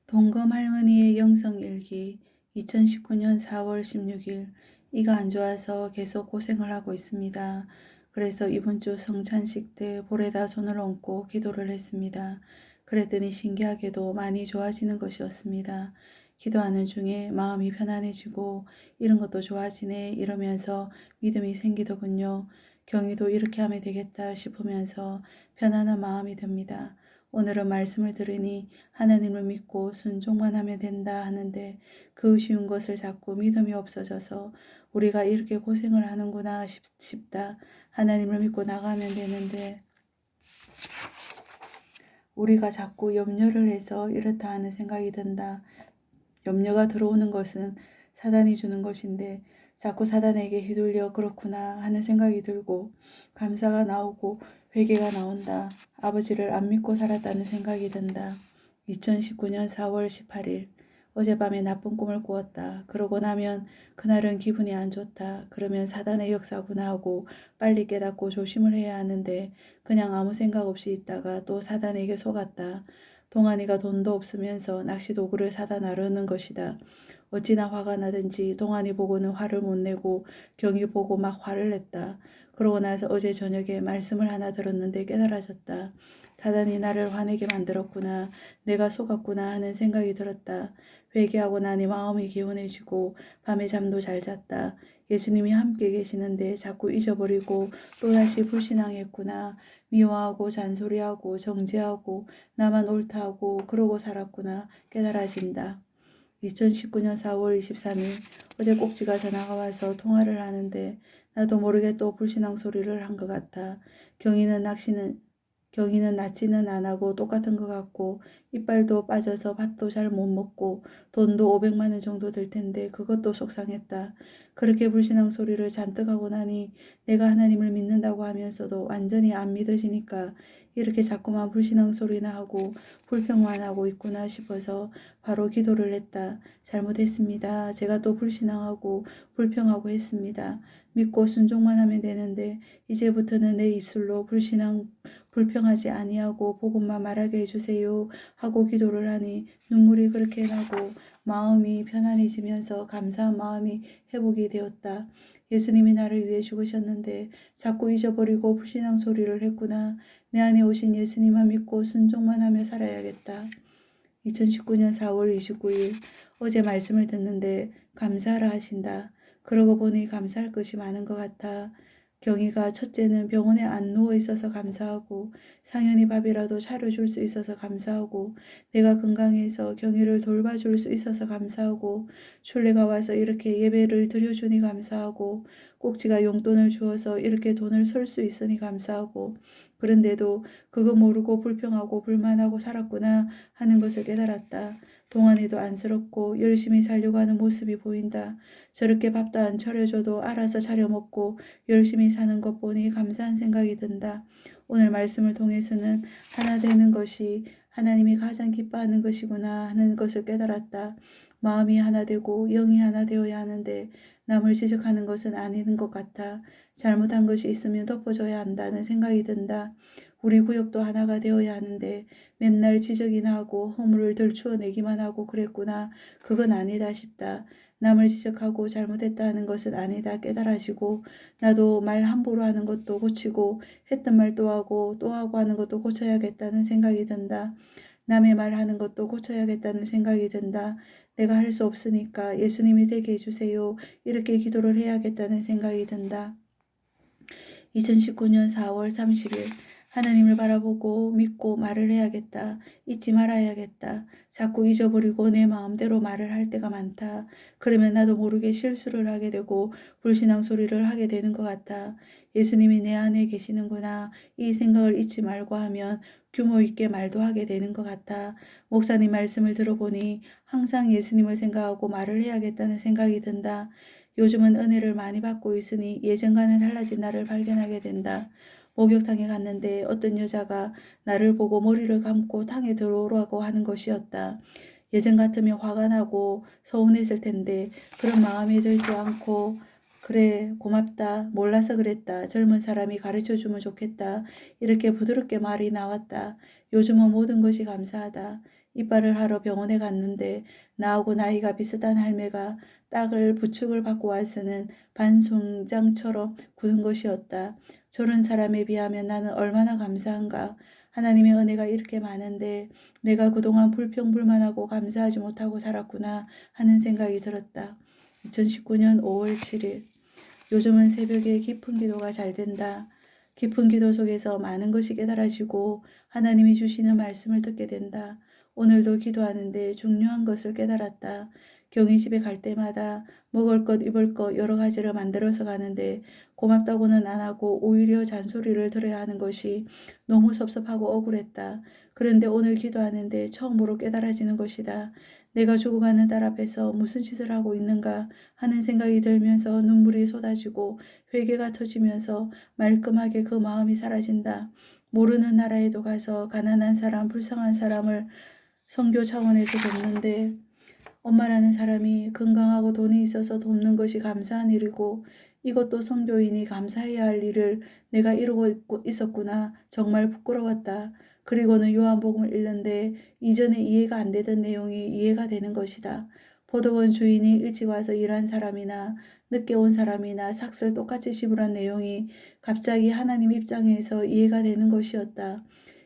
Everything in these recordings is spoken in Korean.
동검 할머니의 영성일기 2019년 4월 16일. 이가 안 좋아서 계속 고생을 하고 있습니다. 그래서 이번 주 성찬식 때 볼에다 손을 얹고 기도를 했습니다. 그랬더니 신기하게도 많이 좋아지는 것이었습니다. 기도하는 중에 마음이 편안해지고 이런 것도 좋아지네 이러면서 믿음이 생기더군요. 경희도 이렇게 하면 되겠다 싶으면서 편안한 마음이 듭니다. 오늘은 말씀을 들으니 하나님을 믿고 순종만 하면 된다 하는데 그 쉬운 것을 자꾸 믿음이 없어져서 우리가 이렇게 고생을 하는구나 싶다. 하나님을 믿고 나가면 되는데 우리가 자꾸 염려를 해서 이렇다 하는 생각이 든다. 염려가 들어오는 것은 사단이 주는 것인데 자꾸 사단에게 휘둘려 그렇구나 하는 생각이 들고 감사가 나오고 회개가 나온다. 아버지를 안 믿고 살았다는 생각이 든다. 2019년 4월 18일. 어젯밤에 나쁜 꿈을 꾸었다. 그러고 나면 그날은 기분이 안 좋다. 그러면 사단의 역사구나 하고 빨리 깨닫고 조심을 해야 하는데 그냥 아무 생각 없이 있다가 또 사단에게 속았다. 동안이가 돈도 없으면서 낚시 도구를 사다 나르는 것이다. 어찌나 화가 나든지 동안이 보고는 화를 못 내고 경이 보고 막 화를 냈다. 그러고 나서 어제 저녁에 말씀을 하나 들었는데 깨달아졌다. 사단이 나를 화내게 만들었구나. 내가 속았구나 하는 생각이 들었다. 회개하고 나니 마음이 개운해지고 밤에 잠도 잘 잤다. 예수님이 함께 계시는데 자꾸 잊어버리고 또다시 불신앙했구나. 미워하고 잔소리하고 정죄하고 나만 옳다 하고 그러고 살았구나 깨달아진다. 2019년 4월 23일. 어제 꼭지가 전화가 와서 통화를 하는데 나도 모르게 또 불신앙 소리를 한 것 같아. 경희는 낫지는 안 하고 똑같은 것 같고 이빨도 빠져서 밥도 잘 못 먹고 돈도 500만 원 정도 들 텐데 그것도 속상했다. 그렇게 불신앙 소리를 잔뜩 하고 나니 내가 하나님을 믿는다고 하면서도 완전히 안 믿어지니까 이렇게 자꾸만 불신앙 소리나 하고 불평만 하고 있구나 싶어서 바로 기도를 했다. 잘못했습니다. 제가 또 불신앙하고 불평하고 했습니다. 믿고 순종만 하면 되는데 이제부터는 내 입술로 불평하지 아니하고 복음만 말하게 해주세요 하고 기도를 하니 눈물이 그렇게 나고 마음이 편안해지면서 감사한 마음이 회복이 되었다. 예수님이 나를 위해 죽으셨는데 자꾸 잊어버리고 불신앙 소리를 했구나. 내 안에 오신 예수님만 믿고 순종만 하며 살아야겠다. 2019년 4월 29일. 어제 말씀을 듣는데 감사하라 하신다. 그러고 보니 감사할 것이 많은 것 같아. 경희가 첫째는 병원에 안 누워 있어서 감사하고 상현이 밥이라도 차려줄 수 있어서 감사하고 내가 건강해서 경희를 돌봐줄 수 있어서 감사하고 출래가 와서 이렇게 예배를 드려주니 감사하고 꼭지가 용돈을 주어서 이렇게 돈을 쓸 수 있으니 감사하고 그런데도 그거 모르고 불평하고 불만하고 살았구나 하는 것을 깨달았다. 동안에도 안쓰럽고 열심히 살려고 하는 모습이 보인다. 저렇게 밥도 안 차려줘도 알아서 차려 먹고 열심히 사는 것 보니 감사한 생각이 든다. 오늘 말씀을 통해서는 하나 되는 것이 하나님이 가장 기뻐하는 것이구나 하는 것을 깨달았다. 마음이 하나 되고 영이 하나 되어야 하는데 남을 지적하는 것은 아닌 것 같아. 잘못한 것이 있으면 덮어줘야 한다는 생각이 든다. 우리 구역도 하나가 되어야 하는데 맨날 지적이나 하고 허물을 들추어내기만 하고 그랬구나. 그건 아니다 싶다. 남을 지적하고 잘못했다 하는 것은 아니다 깨달아지고 나도 말 함부로 하는 것도 고치고 했던 말 또 하고 하는 것도 고쳐야겠다는 생각이 든다. 남의 말하는 것도 고쳐야겠다는 생각이 든다. 내가 할 수 없으니까 예수님이 되게 해주세요. 이렇게 기도를 해야겠다는 생각이 든다. 2019년 4월 30일. 하나님을 바라보고 믿고 말을 해야겠다. 잊지 말아야겠다. 자꾸 잊어버리고 내 마음대로 말을 할 때가 많다. 그러면 나도 모르게 실수를 하게 되고 불신앙 소리를 하게 되는 것 같아. 예수님이 내 안에 계시는구나. 이 생각을 잊지 말고 하면 규모 있게 말도 하게 되는 것 같아. 목사님 말씀을 들어보니 항상 예수님을 생각하고 말을 해야겠다는 생각이 든다. 요즘은 은혜를 많이 받고 있으니 예전과는 달라진 나를 발견하게 된다. 목욕탕에 갔는데 어떤 여자가 나를 보고 머리를 감고 탕에 들어오라고 하는 것이었다. 예전 같으면 화가 나고 서운했을 텐데 그런 마음이 들지 않고 그래 고맙다 몰라서 그랬다 젊은 사람이 가르쳐주면 좋겠다 이렇게 부드럽게 말이 나왔다. 요즘은 모든 것이 감사하다. 이빨을 하러 병원에 갔는데 나하고 나이가 비슷한 할매가 딱을 부축을 받고 와서는 반송장처럼 굳은 것이었다. 저런 사람에 비하면 나는 얼마나 감사한가. 하나님의 은혜가 이렇게 많은데 내가 그동안 불평불만하고 감사하지 못하고 살았구나 하는 생각이 들었다. 2019년 5월 7일. 요즘은 새벽에 깊은 기도가 잘 된다. 깊은 기도 속에서 많은 것이 깨달아지고 하나님이 주시는 말씀을 듣게 된다. 오늘도 기도하는데 중요한 것을 깨달았다. 경희 집에 갈 때마다 먹을 것, 입을 것 여러 가지를 만들어서 가는데 고맙다고는 안 하고 오히려 잔소리를 들어야 하는 것이 너무 섭섭하고 억울했다. 그런데 오늘 기도하는데 처음으로 깨달아지는 것이다. 내가 죽어가는 딸 앞에서 무슨 짓을 하고 있는가 하는 생각이 들면서 눈물이 쏟아지고 회개가 터지면서 말끔하게 그 마음이 사라진다. 모르는 나라에도 가서 가난한 사람, 불쌍한 사람을 선교 차원에서 돕는데 엄마라는 사람이 건강하고 돈이 있어서 돕는 것이 감사한 일이고 이것도 선교인이 감사해야 할 일을 내가 이루고 있었구나. 정말 부끄러웠다. 그리고는 요한복음을 읽는데 이전에 이해가 안 되던 내용이 이해가 되는 것이다. 포도원 주인이 일찍 와서 일한 사람이나 늦게 온 사람이나 삭슬 똑같이 지불한 내용이 갑자기 하나님 입장에서 이해가 되는 것이었다.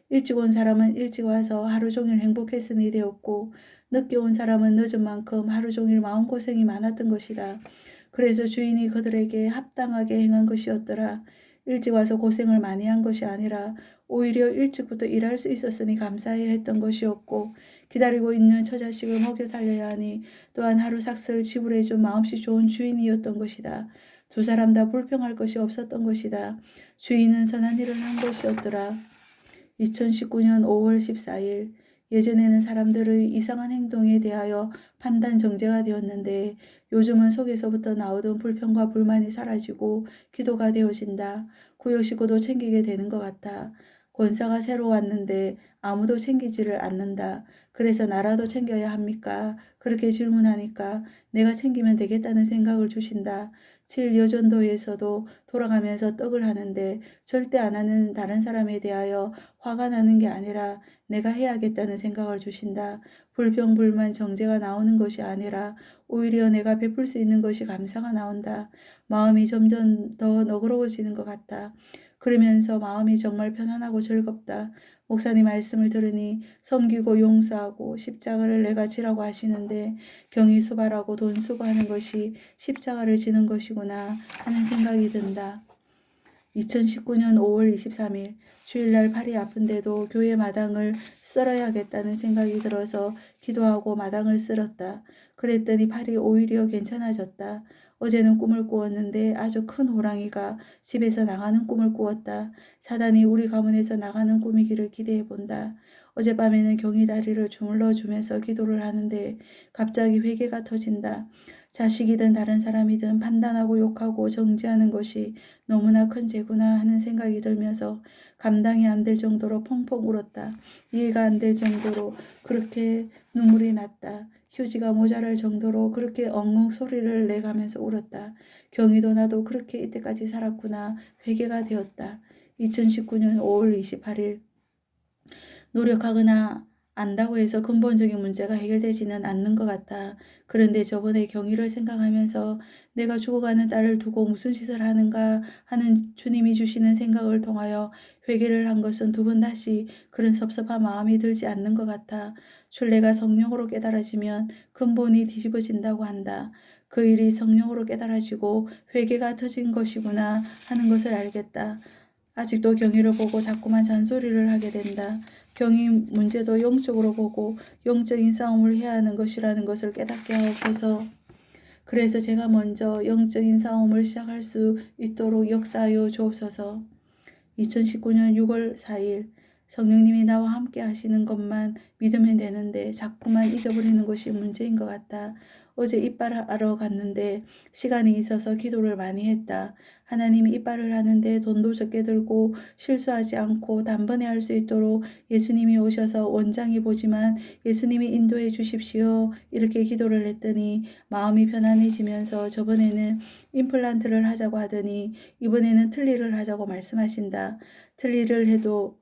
일찍 온 사람은 일찍 와서 하루 종일 행복했으니 되었고 늦게 온 사람은 늦은 만큼 하루 종일 마음고생이 많았던 것이다. 그래서 주인이 그들에게 합당하게 행한 것이었더라. 일찍 와서 고생을 많이 한 것이 아니라 오히려 일찍부터 일할 수 있었으니 감사해야 했던 것이었고 기다리고 있는 처자식을 먹여 살려야 하니 또한 하루 삭슬 지불해준 마음씨 좋은 주인이었던 것이다. 두 사람 다 불평할 것이 없었던 것이다. 주인은 선한 일을 한 것이었더라. 2019년 5월 14일. 예전에는 사람들의 이상한 행동에 대하여 판단 정죄가 되었는데 요즘은 속에서부터 나오던 불평과 불만이 사라지고 기도가 되어진다. 구역 식구도 챙기게 되는 것 같아. 권사가 새로 왔는데 아무도 챙기지를 않는다. 그래서 나라도 챙겨야 합니까? 그렇게 질문하니까 내가 챙기면 되겠다는 생각을 주신다. 7 여전도에서도 돌아가면서 떡을 하는데 절대 안 하는 다른 사람에 대하여 화가 나는 게 아니라 내가 해야겠다는 생각을 주신다. 불평, 불만, 정죄가 나오는 것이 아니라 오히려 내가 베풀 수 있는 것이 감사가 나온다. 마음이 점점 더 너그러워지는 것 같다. 그러면서 마음이 정말 편안하고 즐겁다. 목사님 말씀을 들으니 섬기고 용서하고 십자가를 내가 지라고 하시는데 경이 수발하고 돈 수고하는 것이 십자가를 지는 것이구나 하는 생각이 든다. 2019년 5월 23일 주일날 팔이 아픈데도 교회 마당을 쓸어야겠다는 생각이 들어서 기도하고 마당을 쓸었다. 그랬더니 팔이 오히려 괜찮아졌다. 어제는 꿈을 꾸었는데 아주 큰 호랑이가 집에서 나가는 꿈을 꾸었다. 사단이 우리 가문에서 나가는 꿈이기를 기대해본다. 어젯밤에는 경이 다리를 주물러 주면서 기도를 하는데 갑자기 회개가 터진다. 자식이든 다른 사람이든 판단하고 욕하고 정죄하는 것이 너무나 큰 죄구나 하는 생각이 들면서 감당이 안 될 정도로 펑펑 울었다. 이해가 안 될 정도로 그렇게 눈물이 났다. 휴지가 모자랄 정도로 그렇게 엉엉 소리를 내가면서 울었다. 경희도 나도 그렇게 이때까지 살았구나 회개가 되었다. 2019년 5월 28일 노력하거나 안다고 해서 근본적인 문제가 해결되지는 않는 것 같아. 그런데 저번에 경위를 생각하면서 내가 죽어가는 딸을 두고 무슨 짓을 하는가 하는 주님이 주시는 생각을 통하여 회개를 한 것은 두 번 다시 그런 섭섭한 마음이 들지 않는 것 같아. 순례가 성령으로 깨달아지면 근본이 뒤집어진다고 한다. 그 일이 성령으로 깨달아지고 회개가 터진 것이구나 하는 것을 알겠다. 아직도 경위를 보고 자꾸만 잔소리를 하게 된다. 경위 문제도 영적으로 보고 영적인 싸움을 해야 하는 것이라는 것을 깨닫게 하옵소서. 그래서 제가 먼저 영적인 싸움을 시작할 수 있도록 역사하여 주옵소서. 2019년 6월 4일 성령님이 나와 함께 하시는 것만 믿으면 되는데 자꾸만 잊어버리는 것이 문제인 것 같다. 어제 이빨하러 갔는데 시간이 있어서 기도를 많이 했다. 하나님이 이빨을 하는데 돈도 적게 들고 실수하지 않고 단번에 할 수 있도록 예수님이 오셔서 원장이 보지만 예수님이 인도해 주십시오. 이렇게 기도를 했더니 마음이 편안해지면서 저번에는 임플란트를 하자고 하더니 이번에는 틀니를 하자고 말씀하신다. 틀니를 해도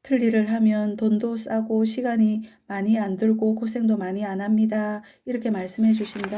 틀니를 하면 돈도 싸고 시간이 많이 안 들고 고생도 많이 안 합니다. 이렇게 말씀해 주신다.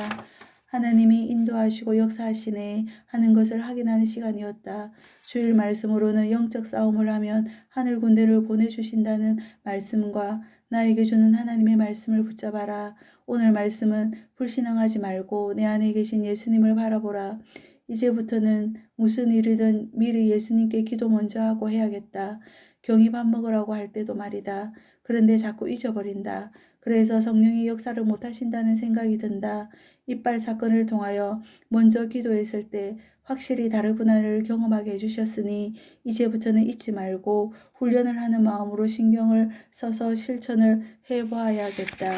하나님이 인도하시고 역사하시네 하는 것을 확인하는 시간이었다. 주일 말씀으로는 영적 싸움을 하면 하늘 군대를 보내주신다는 말씀과 나에게 주는 하나님의 말씀을 붙잡아라. 오늘 말씀은 불신앙하지 말고 내 안에 계신 예수님을 바라보라. 이제부터는 무슨 일이든 미리 예수님께 기도 먼저 하고 해야겠다. 경이 밥 먹으라고 할 때도 말이다. 그런데 자꾸 잊어버린다. 그래서 성령이 역사를 못하신다는 생각이 든다. 이빨 사건을 통하여 먼저 기도했을 때 확실히 다르구나를 경험하게 해주셨으니 이제부터는 잊지 말고 훈련을 하는 마음으로 신경을 써서 실천을 해봐야겠다.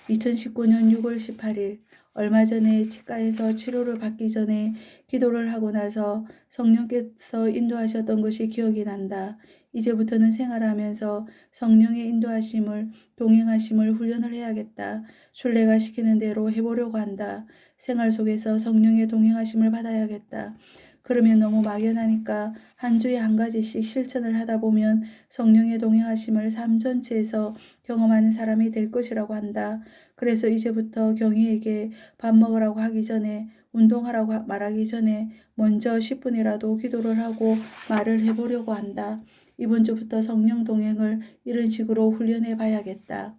2019년 6월 18일 얼마 전에 치과에서 치료를 받기 전에 기도를 하고 나서 성령께서 인도하셨던 것이 기억이 난다. 이제부터는 생활하면서 성령의 인도하심을 동행하심을 훈련을 해야겠다. 순례가 시키는 대로 해보려고 한다. 생활 속에서 성령의 동행하심을 받아야겠다. 그러면 너무 막연하니까 한 주에 한 가지씩 실천을 하다 보면 성령의 동행하심을 삶 전체에서 경험하는 사람이 될 것이라고 한다. 그래서 이제부터 경희에게 밥 먹으라고 하기 전에 운동하라고 말하기 전에 먼저 10분이라도 기도를 하고 말을 해보려고 한다. 이번 주부터 성령 동행을 이런 식으로 훈련해 봐야겠다.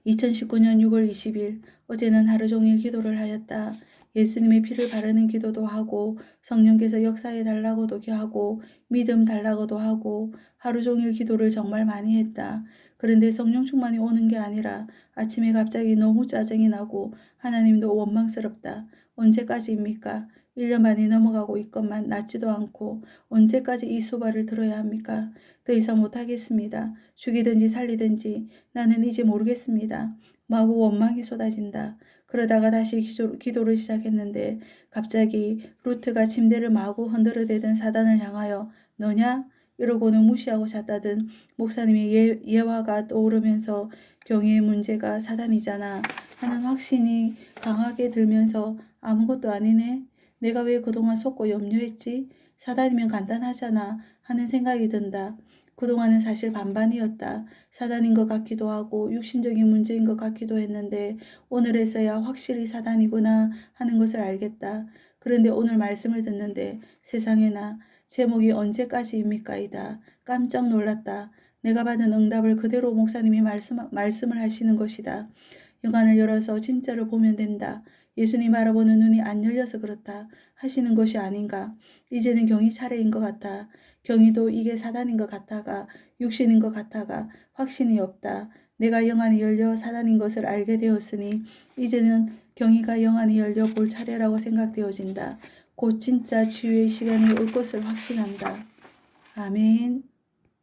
2019년 6월 20일 어제는 하루 종일 기도를 하였다. 예수님의 피를 바르는 기도도 하고 성령께서 역사해 달라고도 하고 믿음 달라고도 하고 하루 종일 기도를 정말 많이 했다. 그런데 성령 충만이 오는 게 아니라 아침에 갑자기 너무 짜증이 나고 하나님도 원망스럽다. 언제까지입니까? 1년 반이 넘어가고 있건만 낫지도 않고 언제까지 이 수발을 들어야 합니까? 더 이상 못하겠습니다. 죽이든지 살리든지 나는 이제 모르겠습니다. 마구 원망이 쏟아진다. 그러다가 다시 기도를 시작했는데 갑자기 루트가 침대를 마구 흔들어대던 사단을 향하여 너냐? 이러고는 무시하고 잤다던 목사님의 예화가 떠오르면서 경희의 문제가 사단이잖아 하는 확신이 강하게 들면서 아무것도 아니네. 내가 왜 그동안 속고 염려했지? 사단이면 간단하잖아 하는 생각이 든다. 그동안은 사실 반반이었다. 사단인 것 같기도 하고 육신적인 문제인 것 같기도 했는데 오늘에서야 확실히 사단이구나 하는 것을 알겠다. 그런데 오늘 말씀을 듣는데 세상에나 제목이 언제까지입니까이다. 깜짝 놀랐다. 내가 받은 응답을 그대로 목사님이 말씀을 하시는 것이다. 영안을 열어서 진짜를 보면 된다. 예수님 바라보는 눈이 안 열려서 그렇다 하시는 것이 아닌가. 이제는 경희 차례인 것 같아. 경희도 이게 사단인 것 같아가 육신인 것 같아가 확신이 없다. 내가 영안이 열려 사단인 것을 알게 되었으니 이제는 경희가 영안이 열려 볼 차례라고 생각되어진다. 곧 진짜 치유의 시간이 올 것을 확신한다. 아멘.